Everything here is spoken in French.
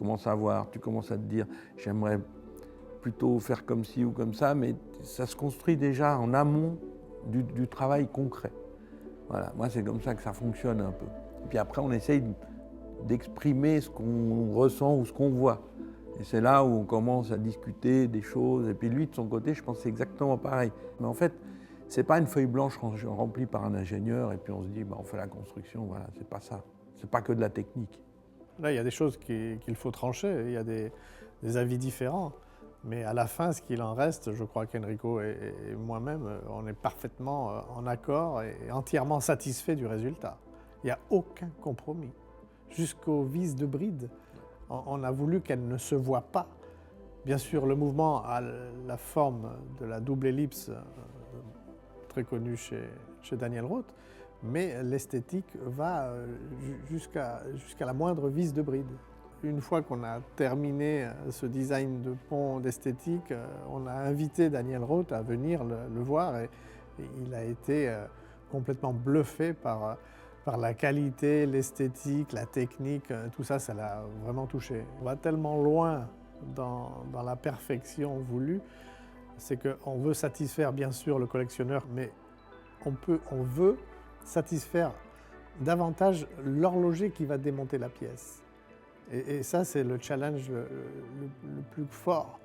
commences à voir, tu commences à te dire j'aimerais plutôt faire comme ci ou comme ça, mais ça se construit déjà en amont du travail concret. Voilà, moi c'est comme ça que ça fonctionne un peu. Et puis après on essaye d'exprimer ce qu'on ressent ou ce qu'on voit. Et c'est là où on commence à discuter des choses. Et puis lui, de son côté, je pense que c'est exactement pareil. Mais en fait, c'est pas une feuille blanche remplie par un ingénieur et puis on se dit, on fait la construction, voilà, c'est pas ça. C'est pas que de la technique. Là, il y a des choses qu'il faut trancher, il y a des avis différents. Mais à la fin, ce qu'il en reste, je crois qu'Enrico et moi-même, on est parfaitement en accord et entièrement satisfait du résultat. Il n'y a aucun compromis. Jusqu'aux vis de bride, on a voulu qu'elle ne se voie pas. Bien sûr, le mouvement a la forme de la double ellipse très connue chez Daniel Roth, mais l'esthétique va jusqu'à la moindre vis de bride. Une fois qu'on a terminé ce design de pont d'esthétique, on a invité Daniel Roth à venir le voir et il a été complètement bluffé par la qualité, l'esthétique, la technique, tout ça, ça l'a vraiment touché. On va tellement loin dans la perfection voulue, c'est qu'on veut satisfaire bien sûr le collectionneur, mais on veut satisfaire davantage l'horloger qui va démonter la pièce. Et ça, c'est le challenge le plus fort.